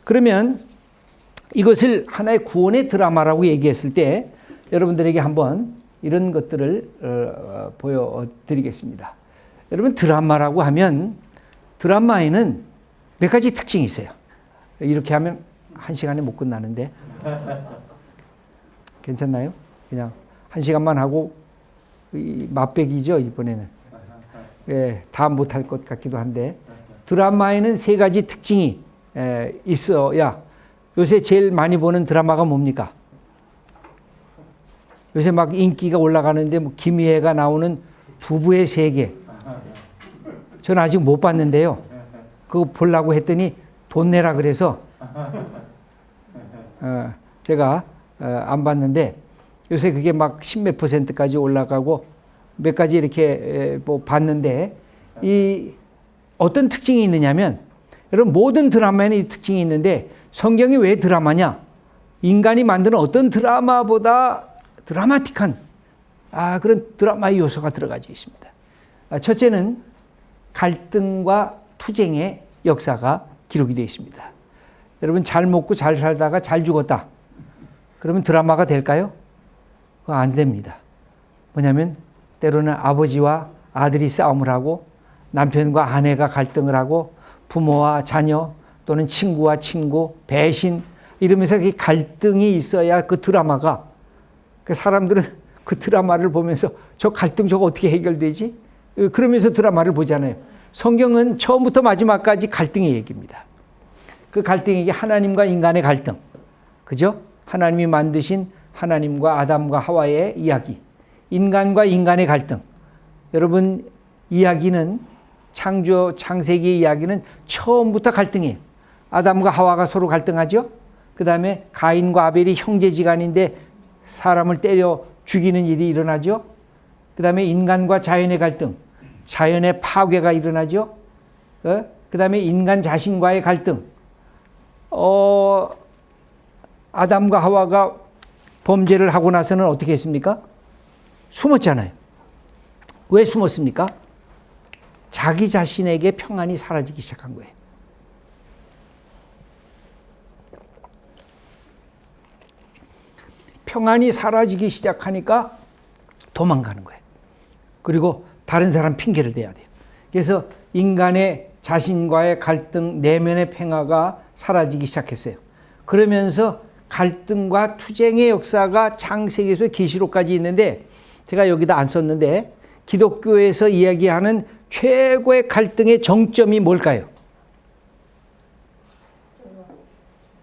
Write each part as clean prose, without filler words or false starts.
그러면 이것을 하나의 구원의 드라마라고 얘기했을 때 여러분들에게 한번 이런 것들을 보여드리겠습니다. 여러분, 드라마라고 하면 드라마에는 몇 가지 특징이 있어요. 이렇게 하면 1시간에 못 끝나는데 괜찮나요? 그냥 1시간만 하고 맛배기죠, 이번에는. 예, 다 못할 것 같기도 한데 드라마에는 3가지 특징이 있어야. 요새 제일 많이 보는 드라마가 뭡니까? 요새 막 인기가 올라가는데 뭐 김희애가 나오는 부부의 세계. 저는 아직 못 봤는데요. 그거 보려고 했더니 돈 내라 그래서 제가 안 봤는데 요새 그게 막 10몇 %까지 올라가고 몇 가지 이렇게 뭐 봤는데 이 어떤 특징이 있느냐면 여러분, 모든 드라마에는 이 특징이 있는데 성경이 왜 드라마냐? 인간이 만드는 어떤 드라마보다 드라마틱한 그런 드라마의 요소가 들어가져 있습니다. 첫째는 갈등과 투쟁의 역사가 기록이 되어 있습니다. 여러분, 잘 먹고 잘 살다가 잘 죽었다. 그러면 드라마가 될까요? 그거 안 됩니다. 뭐냐면 때로는 아버지와 아들이 싸움을 하고 남편과 아내가 갈등을 하고 부모와 자녀 또는 친구와 친구, 배신 이러면서 그 갈등이 있어야 그 드라마가, 그 사람들은 그 드라마를 보면서 저 갈등 저거 어떻게 해결되지? 그러면서 드라마를 보잖아요. 성경은 처음부터 마지막까지 갈등의 얘기입니다. 그 갈등이 하나님과 인간의 갈등, 그죠? 하나님이 만드신 하나님과 아담과 하와의 이야기, 인간과 인간의 갈등. 여러분, 이야기는 창세기 이야기는 처음부터 갈등이에요. 아담과 하와가 서로 갈등하죠. 그 다음에 가인과 아벨이 형제지간인데 사람을 때려 죽이는 일이 일어나죠. 그 다음에 인간과 자연의 갈등, 자연의 파괴가 일어나죠. 그 다음에 인간 자신과의 갈등. 아담과 하와가 범죄를 하고 나서는 어떻게 했습니까? 숨었잖아요. 왜 숨었습니까? 자기 자신에게 평안이 사라지기 시작한 거예요. 평안이 사라지기 시작하니까 도망가는 거예요. 그리고 다른 사람 핑계를 대야 돼요. 그래서 인간의 자신과의 갈등, 내면의 평화가 사라지기 시작했어요. 그러면서 갈등과 투쟁의 역사가 창세기에서 계시록까지 있는데 제가 여기다 안 썼는데 기독교에서 이야기하는 최고의 갈등의 정점이 뭘까요?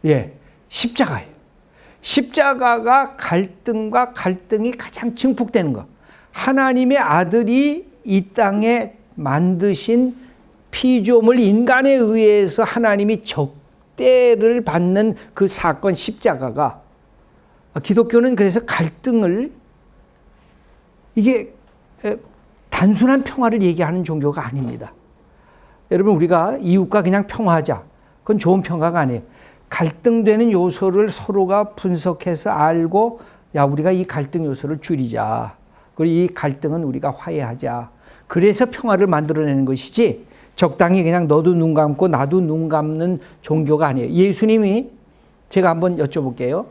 예, 십자가예요. 십자가가 갈등과 갈등이 가장 증폭되는 것. 하나님의 아들이 이 땅에 만드신 피조물 인간에 의해서 하나님이 적대를 받는 그 사건 십자가가, 기독교는 그래서 갈등을, 이게 단순한 평화를 얘기하는 종교가 아닙니다. 여러분, 우리가 이웃과 그냥 평화하자, 그건 좋은 평화가 아니에요. 갈등되는 요소를 서로가 분석해서 알고, 야, 우리가 이 갈등 요소를 줄이자. 그리고 이 갈등은 우리가 화해하자. 그래서 평화를 만들어내는 것이지 적당히 그냥 너도 눈 감고 나도 눈 감는 종교가 아니에요. 예수님이, 제가 한번 여쭤볼게요.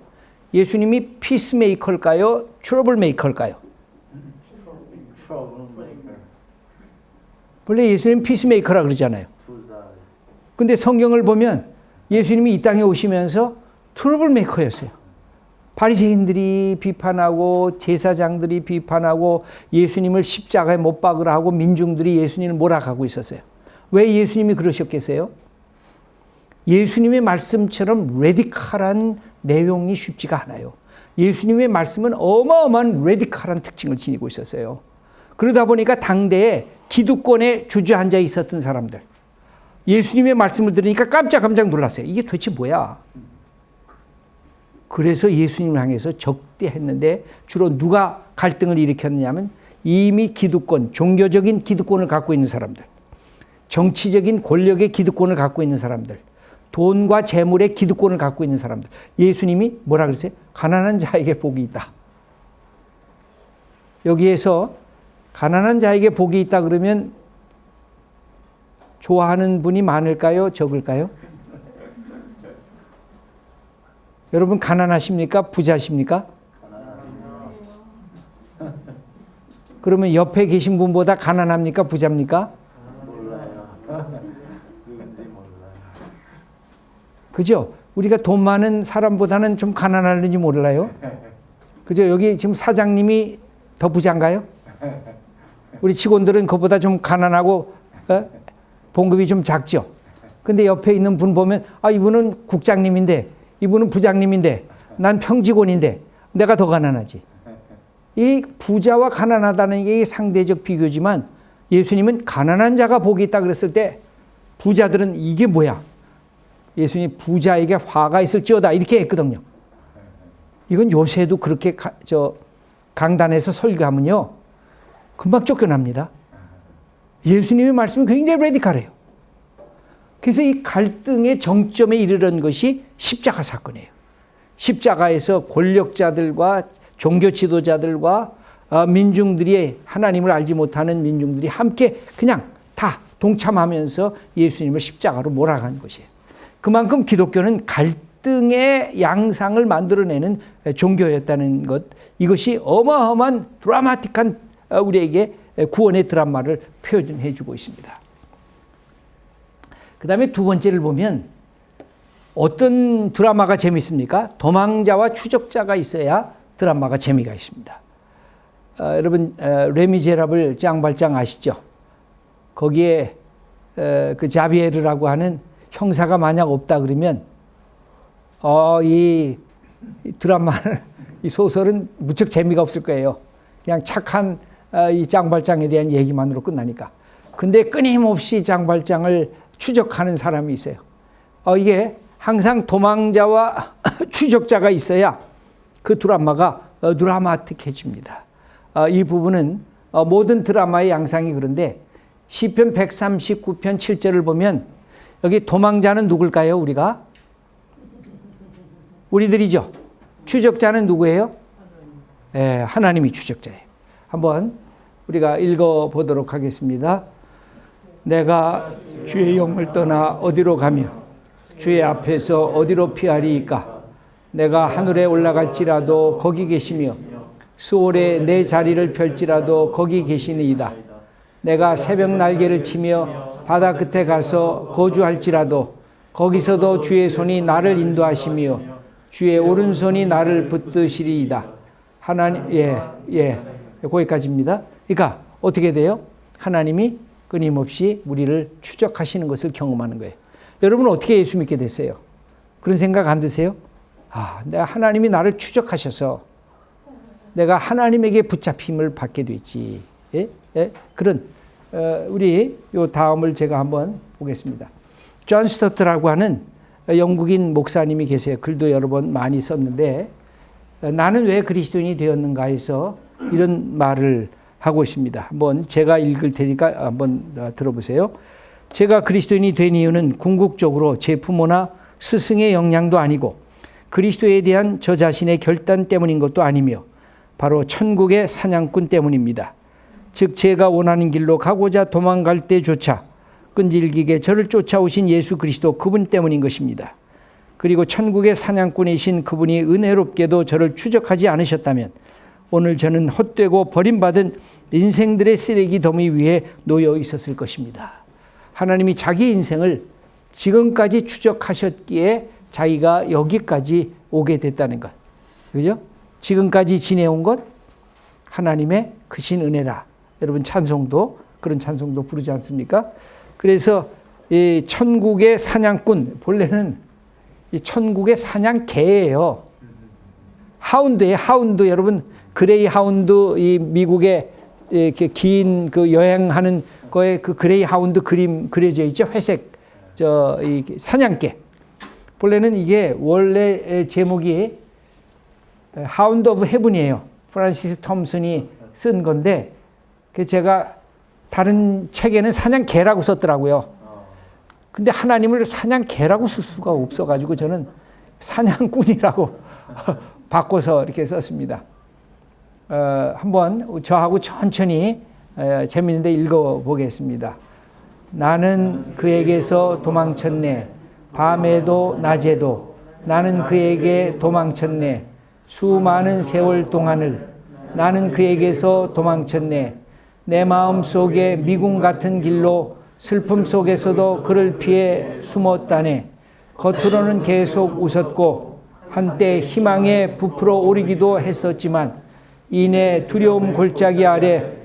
예수님이 피스메이커일까요? 트러블메이커일까요? 원래 예수님 피스메이커라 그러잖아요. 근데 성경을 보면 예수님이 이 땅에 오시면서 트러블메이커였어요. 바리새인들이 비판하고 제사장들이 비판하고 예수님을 십자가에 못 박으라 하고 민중들이 예수님을 몰아가고 있었어요. 왜 예수님이 그러셨겠어요? 예수님의 말씀처럼 레디컬한 내용이 쉽지가 않아요. 예수님의 말씀은 어마어마한 레디컬한 특징을 지니고 있었어요. 그러다 보니까 당대에 기득권에 주저앉아 있었던 사람들, 예수님의 말씀을 들으니까 깜짝 놀랐어요. 이게 도대체 뭐야? 그래서 예수님을 향해서 적대했는데 주로 누가 갈등을 일으켰느냐면 이미 기득권, 종교적인 기득권을 갖고 있는 사람들, 정치적인 권력의 기득권을 갖고 있는 사람들, 돈과 재물의 기득권을 갖고 있는 사람들. 예수님이 뭐라 그랬어요? 가난한 자에게 복이 있다. 여기에서 가난한 자에게 복이 있다 그러면 좋아하는 분이 많을까요? 적을까요? 여러분 가난하십니까? 부자십니까? 그러면 옆에 계신 분보다 가난합니까? 부자입니까? 몰라요. 누군지 몰라요. 그죠? 우리가 돈 많은 사람보다는 좀 가난하는지 몰라요. 그죠? 여기 지금 사장님이 더 부자인가요? 우리 직원들은 그보다 좀 가난하고 봉급이 좀 작죠. 근데 옆에 있는 분 보면 이분은 국장님인데 이분은 부장님인데 난 평직원인데 내가 더 가난하지. 이 부자와 가난하다는 게 상대적 비교지만 예수님은 가난한 자가 복이 있다 그랬을 때 부자들은 이게 뭐야? 예수님이 부자에게 화가 있을지어다 이렇게 했거든요. 이건 요새도 그렇게 강단에서 설교하면요 금방 쫓겨납니다. 예수님의 말씀은 굉장히 레디컬해요. 그래서 이 갈등의 정점에 이르는 것이 십자가 사건이에요. 십자가에서 권력자들과 종교 지도자들과 민중들이 하나님을 알지 못하는 민중들이 함께 그냥 다 동참하면서 예수님을 십자가로 몰아간 것이에요. 그만큼 기독교는 갈등의 양상을 만들어내는 종교였다는 것, 이것이 어마어마한 드라마틱한 우리에게 구원의 드라마를 표현해 주고 있습니다. 그 다음에 두 번째를 보면 어떤 드라마가 재미있습니까? 도망자와 추적자가 있어야 드라마가 재미가 있습니다. 여러분 레미제라블 짱발짱 아시죠? 거기에 그 자비에르라고 하는 형사가 만약 없다 그러면 이 드라마 이 소설은 무척 재미가 없을 거예요. 그냥 착한 이 짱발짱에 대한 얘기만으로 끝나니까. 근데 끊임없이 짱발짱을 추적하는 사람이 있어요. 이게 항상 도망자와 추적자가 있어야 그 드라마가 드라마틱해집니다. 이 부분은 모든 드라마의 양상이 그런데 시편 139편 7절을 보면 여기 도망자는 누굴까요? 우리들이죠. 추적자는 누구예요? 하나님이 추적자예요. 한번 우리가 읽어보도록 하겠습니다. 내가 주의 영을 떠나 어디로 가며 주의 앞에서 어디로 피하리이까? 내가 하늘에 올라갈지라도 거기 계시며 수월에 내 자리를 펼지라도 거기 계시니이다. 내가 새벽 날개를 치며 바다 끝에 가서 거주할지라도 거기서도 주의 손이 나를 인도하시며 주의 오른손이 나를 붙드시리이다. 하나님, 거기까지입니다. 그러니까 어떻게 돼요? 하나님이 끊임없이 우리를 추적하시는 것을 경험하는 거예요. 여러분은 어떻게 예수 믿게 됐어요? 그런 생각 안 드세요? 내가 하나님이 나를 추적하셔서 내가 하나님에게 붙잡힘을 받게 됐지. 그런 우리 요 다음을 제가 한번 보겠습니다. 존 스토트라고 하는 영국인 목사님이 계세요. 글도 여러 번 많이 썼는데 나는 왜 그리스도인이 되었는가 해서 이런 말을 하고 있습니다. 한번 제가 읽을 테니까 한번 들어보세요. 제가 그리스도인이 된 이유는 궁극적으로 제 부모나 스승의 영향도 아니고 그리스도에 대한 저 자신의 결단 때문인 것도 아니며 바로 천국의 사냥꾼 때문입니다. 즉 제가 원하는 길로 가고자 도망갈 때조차 끈질기게 저를 쫓아오신 예수 그리스도 그분 때문인 것입니다. 그리고 천국의 사냥꾼이신 그분이 은혜롭게도 저를 추적하지 않으셨다면 오늘 저는 헛되고 버림받은 인생들의 쓰레기 더미 위에 놓여 있었을 것입니다. 하나님이 자기 인생을 지금까지 추적하셨기에 자기가 여기까지 오게 됐다는 것. 그죠? 지금까지 지내온 것 하나님의 크신 은혜라. 여러분 찬송도 그런 찬송도 부르지 않습니까? 그래서 이 천국의 사냥꾼 본래는 이 천국의 사냥개예요. 하운드예요. 하운드 여러분 그레이 하운드 이 미국의 이렇게 긴 그 여행하는 거에 그 그레이 하운드 그림 그려져 있죠. 회색 이 사냥개. 본래는 이게 원래 제목이 하운드 오브 헤븐이에요. 프란시스 톰슨이 쓴 건데 제가 다른 책에는 사냥개라고 썼더라고요. 근데 하나님을 사냥개라고 쓸 수가 없어가지고 저는 사냥꾼이라고 바꿔서 이렇게 썼습니다. 한번 저하고 천천히 재미있는데 읽어보겠습니다. 나는 그에게서 도망쳤네. 밤에도 낮에도 나는 그에게 도망쳤네. 수많은 세월 동안을 나는 그에게서 도망쳤네. 내 마음 속에 미궁 같은 길로 슬픔 속에서도 그를 피해 숨었다네. 겉으로는 계속 웃었고 한때 희망에 부풀어 오르기도 했었지만 이내 두려움 골짜기 아래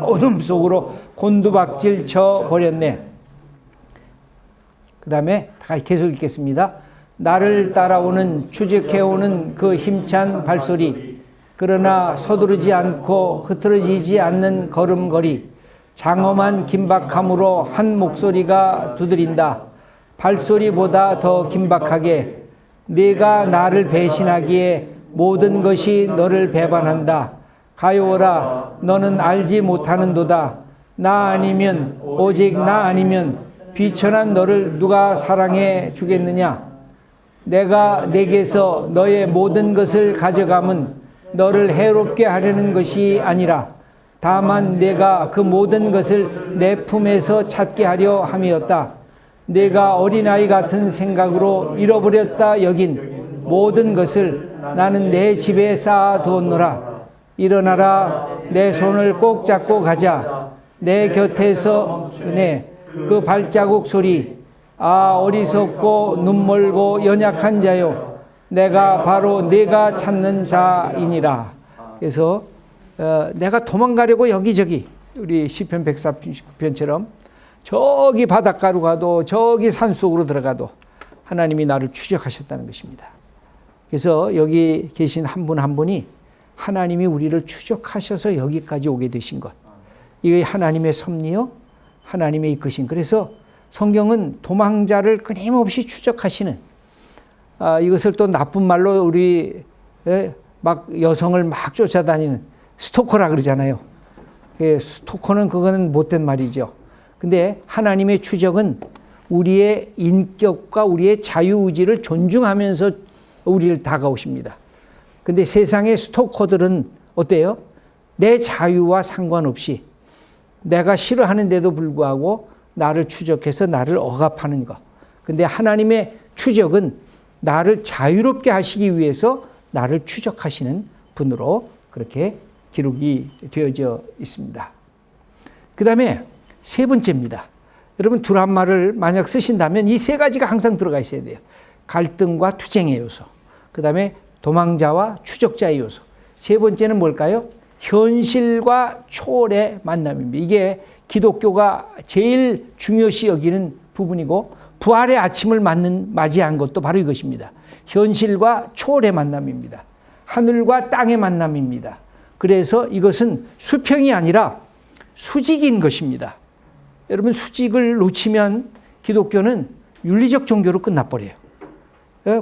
어둠 속으로 곤두박질 쳐 버렸네. 그 다음에 계속 읽겠습니다. 나를 따라오는 추적해오는 그 힘찬 발소리, 그러나 서두르지 않고 흐트러지지 않는 걸음걸이, 장엄한 긴박함으로 한 목소리가 두드린다. 발소리보다 더 긴박하게 네가 나를 배신하기에 모든 것이 너를 배반한다. 가요라 너는 알지 못하는도다. 나 아니면 오직 나 아니면 비천한 너를 누가 사랑해 주겠느냐. 내가 내게서 너의 모든 것을 가져감은 너를 해롭게 하려는 것이 아니라 다만 내가 그 모든 것을 내 품에서 찾게 하려 함이었다. 내가 어린아이 같은 생각으로 잃어버렸다 여긴 모든 것을 나는 내 집에 쌓아두었노라. 일어나라, 내 손을 꼭 잡고 가자. 내 곁에서 그 발자국 소리, 아 어리석고 눈멀고 연약한 자요, 내가 바로 네가 찾는 자이니라. 그래서 내가 도망가려고 여기저기 우리 시편 139편처럼 저기 바닷가로 가도 저기 산속으로 들어가도 하나님이 나를 추적하셨다는 것입니다. 그래서 여기 계신 한 분 한 분이 하나님이 우리를 추적하셔서 여기까지 오게 되신 것, 이게 하나님의 섭리요, 하나님의 이끄신. 그래서 성경은 도망자를 끊임없이 추적하시는, 이것을 또 나쁜 말로 우리 막 여성을 막 쫓아다니는 스토커라 그러잖아요. 스토커는 그거는 못된 말이죠. 근데 하나님의 추적은 우리의 인격과 우리의 자유의지를 존중하면서 우리를 다가오십니다. 근데 세상의 스토커들은 어때요? 내 자유와 상관없이 내가 싫어하는데도 불구하고 나를 추적해서 나를 억압하는 것. 근데 하나님의 추적은 나를 자유롭게 하시기 위해서 나를 추적하시는 분으로 그렇게 기록이 되어져 있습니다. 그 다음에 세 번째입니다. 여러분 두란말을 만약 쓰신다면 이 세 가지가 항상 들어가 있어야 돼요. 갈등과 투쟁의 요소, 그 다음에 도망자와 추적자의 요소. 세 번째는 뭘까요? 현실과 초월의 만남입니다. 이게 기독교가 제일 중요시 여기는 부분이고 부활의 아침을 맞이한 것도 바로 이것입니다. 현실과 초월의 만남입니다. 하늘과 땅의 만남입니다. 그래서 이것은 수평이 아니라 수직인 것입니다. 여러분 수직을 놓치면 기독교는 윤리적 종교로 끝나버려요.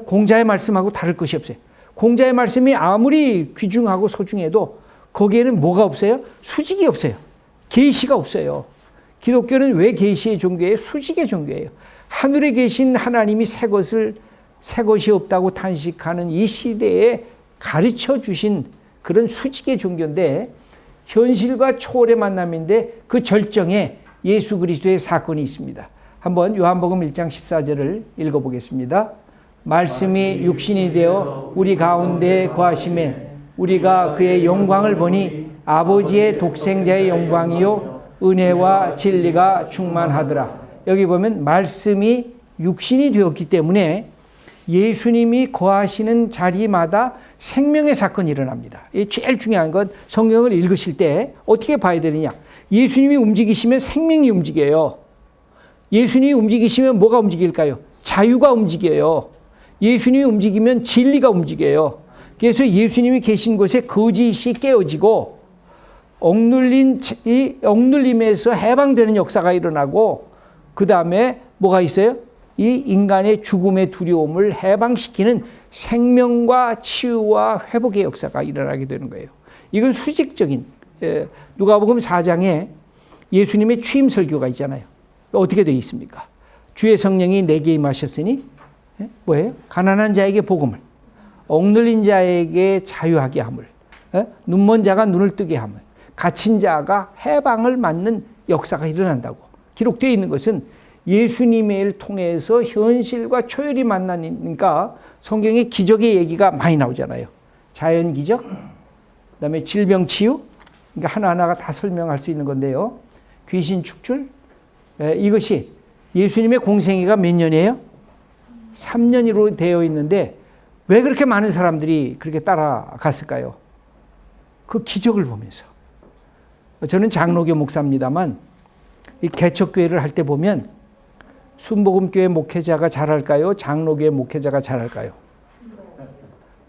공자의 말씀하고 다를 것이 없어요. 공자의 말씀이 아무리 귀중하고 소중해도 거기에는 뭐가 없어요? 수직이 없어요. 계시가 없어요. 기독교는 왜 계시의 종교예요? 수직의 종교예요. 하늘에 계신 하나님이 새 것이 없다고 탄식하는 이 시대에 가르쳐 주신 그런 수직의 종교인데, 현실과 초월의 만남인데 그 절정에 예수 그리스도의 사건이 있습니다. 한번 요한복음 1장 14절을 읽어보겠습니다. 말씀이 육신이 되어 우리 가운데 거하심에 우리가 그의 영광을 보니 아버지의 독생자의 영광이요 은혜와 진리가 충만하더라. 여기 보면 말씀이 육신이 되었기 때문에 예수님이 거하시는 자리마다 생명의 사건이 일어납니다. 이 제일 중요한 건 성경을 읽으실 때 어떻게 봐야 되느냐. 예수님이 움직이시면 생명이 움직여요. 예수님이 움직이시면 뭐가 움직일까요? 자유가 움직여요. 예수님이 움직이면 진리가 움직여요. 그래서 예수님이 계신 곳에 거짓이 깨어지고 억눌림에서 해방되는 역사가 일어나고, 그 다음에 뭐가 있어요? 이 인간의 죽음의 두려움을 해방시키는 생명과 치유와 회복의 역사가 일어나게 되는 거예요. 이건 수직적인, 누가복음 4장에 예수님의 취임 설교가 있잖아요. 어떻게 되어 있습니까? 주의 성령이 내게 임하셨으니 뭐예요? 가난한 자에게 복음을, 억눌린 자에게 자유하게 함을, 눈먼 자가 눈을 뜨게 함을, 갇힌 자가 해방을 맞는 역사가 일어난다고 기록되어 있는 것은 예수님의 일 통해서 현실과 초열이 만나니까 성경에 기적의 얘기가 많이 나오잖아요. 자연 기적, 그다음에 질병 치유, 그러니까 하나하나가 다 설명할 수 있는 건데요. 귀신 축출, 이것이 예수님의 공생애가 몇 년이에요? 3년으로 되어 있는데 왜 그렇게 많은 사람들이 그렇게 따라갔을까요? 그 기적을 보면서. 저는 장로교 목사입니다만 이 개척교회를 할 때 보면 순복음교회 목회자가 잘할까요? 장로교회 목회자가 잘할까요?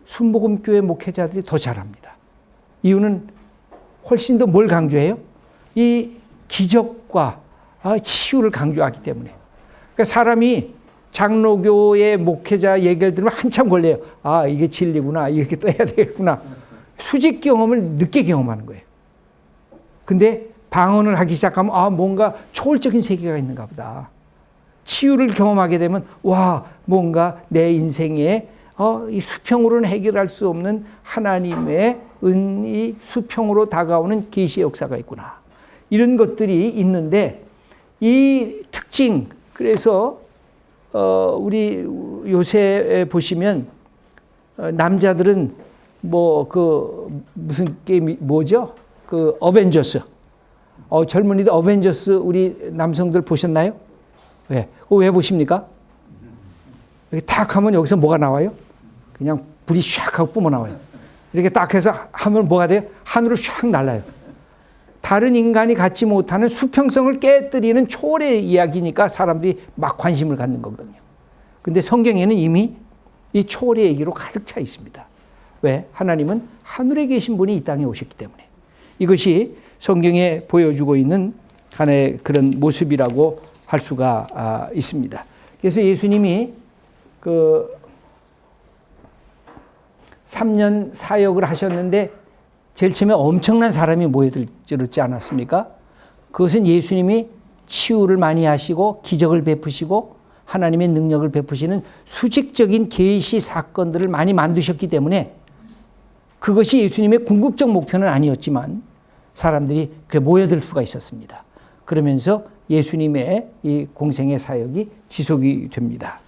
순복음교회 목회자들이 더 잘합니다. 이유는 훨씬 더 뭘 강조해요? 이 기적과 치유를 강조하기 때문에. 그러니까 사람이 장로교의 목회자 얘기를 들으면 한참 걸려요. 아, 이게 진리구나. 이렇게 또 해야 되겠구나. 수직 경험을 늦게 경험하는 거예요. 근데 방언을 하기 시작하면 뭔가 초월적인 세계가 있는가 보다. 치유를 경험하게 되면 뭔가 내 인생에 이 수평으로는 해결할 수 없는 하나님의 은이 수평으로 다가오는 계시의 역사가 있구나. 이런 것들이 있는데 이 특징, 그래서 우리 요새 보시면 남자들은 무슨 게임이 뭐죠? 그 어벤져스. 젊은이들 어벤져스 우리 남성들 보셨나요? 왜? 왜 보십니까? 이렇게 탁 하면 여기서 뭐가 나와요? 그냥 불이 샥 하고 뿜어 나와요. 이렇게 딱 해서 하면 뭐가 돼요? 하늘로 샥 날아요. 다른 인간이 갖지 못하는 수평성을 깨뜨리는 초월의 이야기니까 사람들이 막 관심을 갖는 거거든요. 근데 성경에는 이미 이 초월의 얘기로 가득 차 있습니다. 왜? 하나님은 하늘에 계신 분이 이 땅에 오셨기 때문에. 이것이 성경에 보여주고 있는 하나의 그런 모습이라고 할 수가 있습니다. 그래서 예수님이 3년 사역을 하셨는데 제일 처음에 엄청난 사람이 모여들지 않았습니까? 그것은 예수님이 치유를 많이 하시고 기적을 베푸시고 하나님의 능력을 베푸시는 수직적인 계시 사건들을 많이 만드셨기 때문에 그것이 예수님의 궁극적 목표는 아니었지만 사람들이 모여들 수가 있었습니다. 그러면서 예수님의 이 공생의 사역이 지속이 됩니다.